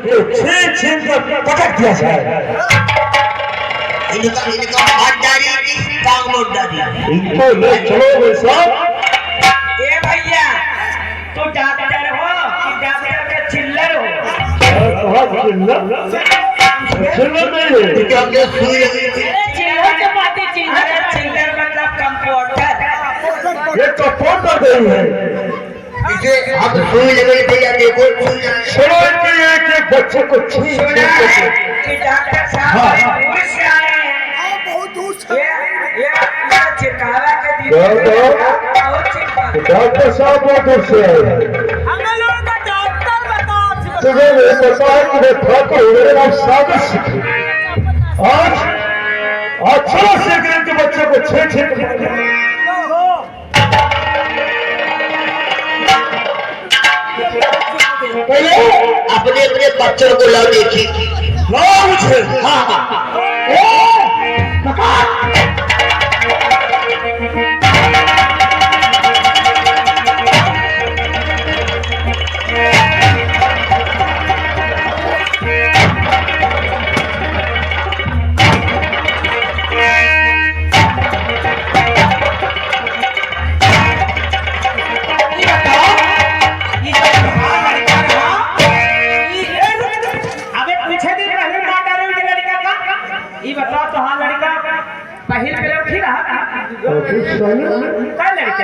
इनको छीन छीन कर पटक दिया जाए। इनका हाथ डाली टांग मोड़ डाली। इनको ले चलो भाई साहब। ए भैया तू डॉक्टर हो कि डॉक्टर के चिल्लर हो? चिल्लर नहीं है क्या क्या सुई लगी थी? चिल्लर के बात है। चिल्लर मतलब कंपाउंडर। ये कंपाउंडर नहीं है। इसे आप सुई लगी थी या देखो सुई चलो इनके एक बच्चे को छीन कि डॉक्टर साहब दूर से आए हैं। बहुत दूर से। ये चिरकारा के दिन डॉक्टर साहब बहुत दूर से आए। हमें लोगों का डॉक्टर बताओ। तुम्हें ये पता है कि मैं ठाकुर मेरे नाम सागर सिंह। आज चलो से के बच्चे को छे छे अपने अपने बच्चों को लाओ देखी। लाओ मुझे। पहिल पे लड़की रहा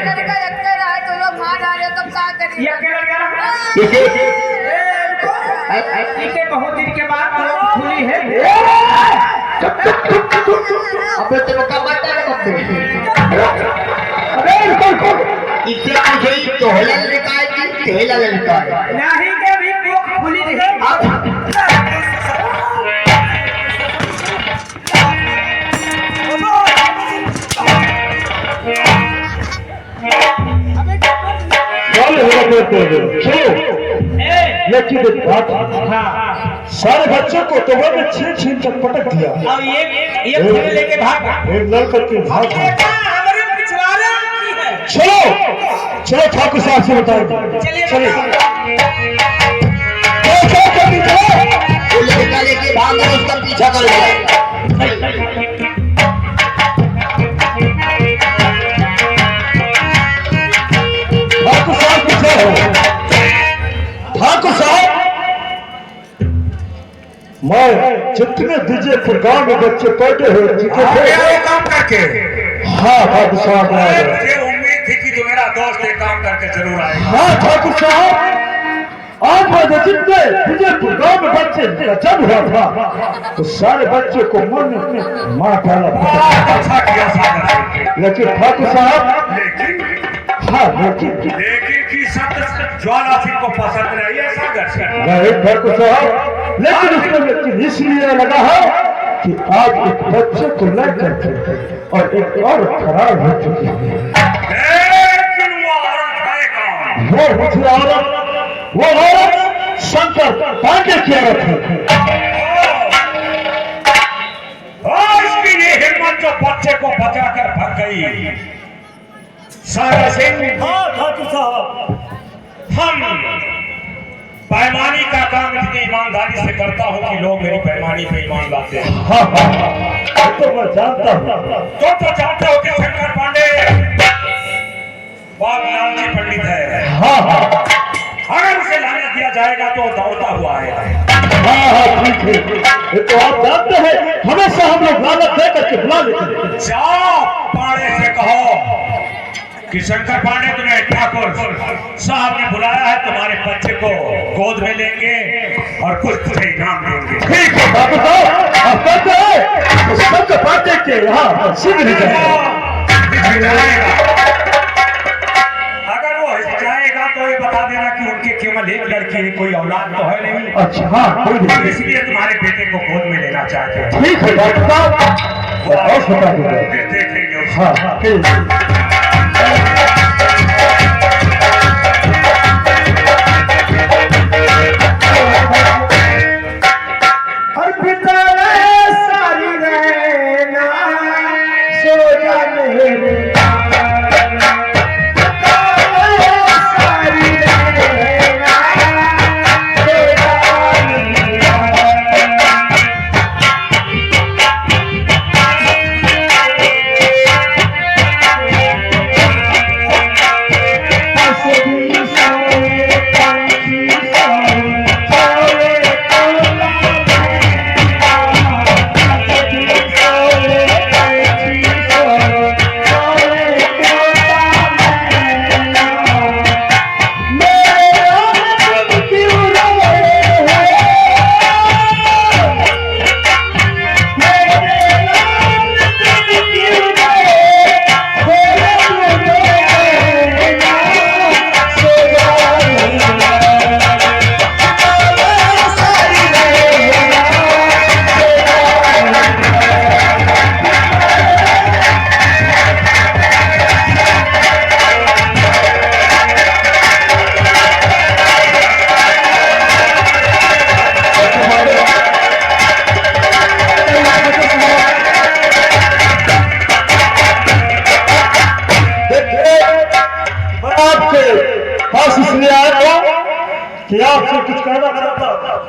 लड़का रखते रहे तो लोग मार डाले तो क्या करिए? ये क्या लड़का रहा? इसे बहुत दिन के बाद खुली है। अपने तुमका बता रहे इसे मुझे तोहला लड़का है कि तेला लड़का है? नहीं के भी वो खुली नहीं। सारे बच्चों को तो मैंने छीन छीन कर पटक दिया। अब ये खुली लेके भागा। एक लड़का की भाग। हमारे पिछवाड़े की है। चलो चलो ठाकुर साहब से बताएंगे। चलिए वो लड़का लेके भाग और उसका पीछा कर लिया। ठाकुर साहब पीछे हो। ठाकुर साहब मैं जितने दीजिए फिर गाँव में बच्चे पैदे हुए काम करके। हाँ ठाकुर साहब मुझे उम्मीद थी कि जो मेरा दोस्त ये काम करके जरूर आएगा। हाँ ठाकुर साहब आज मैं जितने विजयपुर गाँव में बच्चे जब हुआ था तो सारे बच्चे को मन में मार डाला। अच्छा किया सागर। लेकिन ठाकुर साहब हाँ लेकिन की शब्द ज्वाला सिंह को पसंद नहीं है सागर से। नहीं ठाकुर साहब लेकिन उसमें लेकिन इसलिए लगा है कि आज एक बच्चे को लेकर के और एक और खराब हो चुकी है। लेकिन वो औरत है कौन? वो मुझे वो औरत शंकर पांडे की औरत है। इसकी ये हिम्मत जो बच्चे को बचाकर भाग गई। सागर सिंह ठाकुर साहब हम पैमानी का काम इतनी ईमानदारी से करता हूँ कि लोग मेरी पैमानी पे ईमान लाते हैं। हाँ तो मैं जानता हूँ। तो जानते हो कि शंकर पांडे बाबूलाल जी पंडित है। हाँ अगर उसे लाने दिया जाएगा तो दौड़ता हुआ आएगा। हाँ ठीक है। ये तो आप जानते हैं हमेशा हम लोग लालच दे करके बुला लेते हैं। जाओ पांडे से कहो कि शंकर पांडे तुम्हें ठाकुर साहब ने बुलाया है। तुम्हारे बच्चे को गोद में लेंगे और कुछ तुझे इनाम देंगे। ठीक है ठाकुर साहब आप कहते हैं शंकर पांडे के यहाँ शीघ्र ही जाएगा। अगर वो जाएगा तो ये बता देना कि उनके केवल एक लड़की है, कोई औलाद तो है नहीं। अच्छा हाँ कोई नहीं। इसलिए तुम्हारे बेटे को गोद में लेना चाहते हैं। ठीक है डॉक्टर साहब और बता दीजिए। देखेंगे हाँ हाँ ठीक है।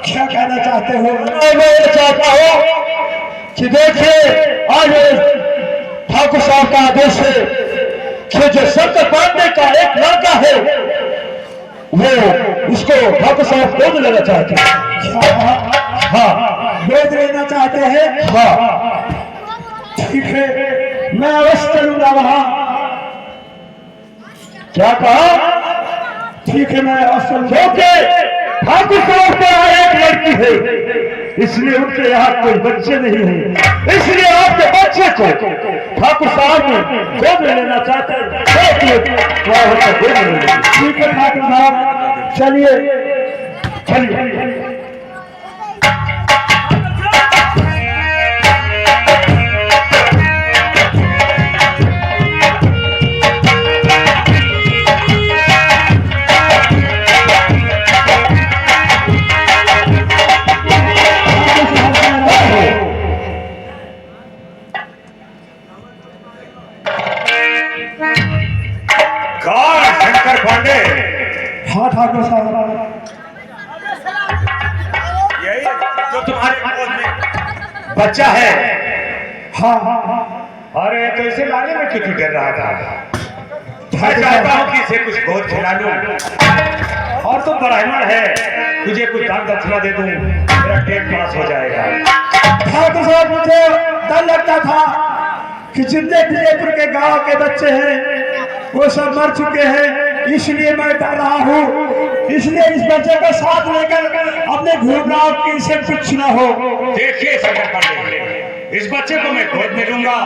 क्या कहना चाहते हो? मैं ये चाहता हूँ कि देखिए आज ठाकुर साहब का आदेश है कि जो शंकर पांडे का एक लड़का है वो उसको ठाकुर साहब गोद लेना चाहते हैं। हाँ, गोद लेना चाहते हैं। हाँ ठीक है, मैं अवश्य चलूंगा वहां। क्या कहा? ठीक है, मैं अवश्य क्योंकि ठाकुर साहब के यहाँ एक लड़की है, इसलिए उनके यहाँ कोई बच्चे नहीं है, इसलिए आपके बच्चे को ठाकुर साहब ने गोद में लेना चाहते हैं। ठीक है ठाकुर साहब, चलिए चलिए। शंकर पांडे। हाँ ठाकुर साहब, यही जो तुम्हारे गोद में बच्चा है। हाँ हाँ हाँ। अरे तो इसे लाने में क्यों डर रहा था? मैं चाहता हूँ कि इसे कुछ गोद खिला लूं और तुम ब्राह्मण है, तुझे कुछ दान दक्षिणा दे दूं, मेरा टेक पास हो जाएगा। ठाकुर साहब, मुझे डर लगता था कि जितने विजयपुर के गांव के बच्चे हैं वो सब मर चुके हैं, इसलिए मैं डर रहा हूँ। इसलिए इस बच्चे को साथ लेकर अपने घूम रहा हूँ कि इसे कुछ न हो। देखिए शंकर पांडे, इस बच्चे को मैं गोद में लूंगा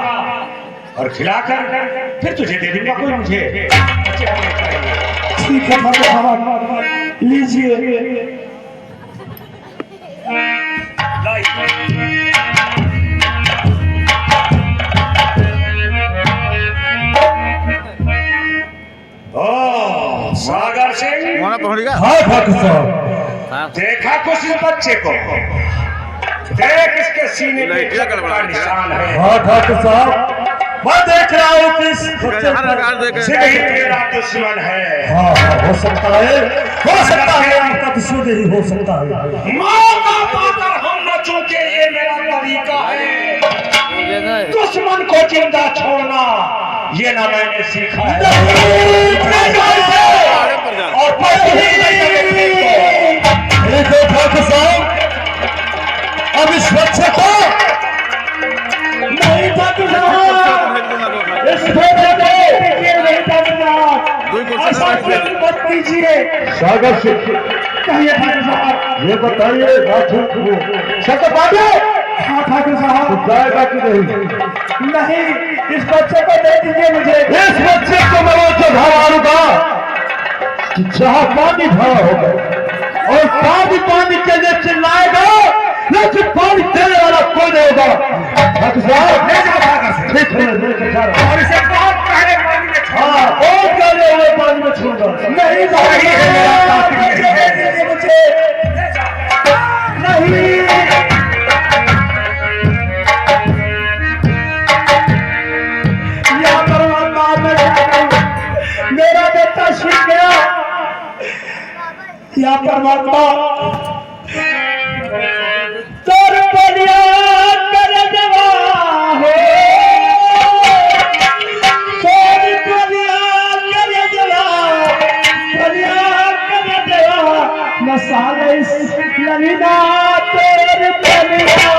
और खिलाकर फिर तुझे दे दूंगा। कोई मुझे बच्चे होने चाहिए। ठीक है ठाकुर साहब, लीजिए। सागर सिंह। हाँ ठाकुर साहब, देखा कुछ इस बच्चे को? देख, इसके सीने पे चक्र का निशान है। हाँ ठाकुर साहब, मैं देख रहा हूँ कि इस बच्चे पर यही तेरा दुश्मन है। हाँ हो सकता है आपका दुश्मन नहीं हो सकता है। मौका पाकर हम न चूके, ये मेरा तरीका है। दुश्मन को जिंदा छोड़ना ये ना मैंने सीखा है। और ठाकुर साहब, अब इस बच्चे को नहीं, ठाकुर साहब, इस बच्चे को मत कीजिए। सागर सिंह, कहिए ठाकुर साहब, ये बताइए शंकर पांडे। हाँ ठाकुर साहब, जाएगा कि नहीं? नहीं, इस बच्चे को दे दीजिए मुझे। इस बच्चे को मैं वो जगह मारूंगा जहाँ पानी भरा होगा, और पानी के लिए चिल्लाएगा, लेकिन पानी देने वाला कोई नहीं होगा। ठाकुर साहब, ठीक है, लेकर जा रहा हूं। और इसे बहुत पहले पानी में छोड़। हाँ, बहुत पहले हुए पानी में छोड़ दो। नहीं है मेरा कातिल, दे दीजिए मुझे। नहीं, या परमात्मा, मेरा बेटा छूट गया। या परमात्मा, तोर बलिया कर देवा हो, तोर बलिया कर देवा, बलिया कर देवा, मसाले लवीना तोर बलिया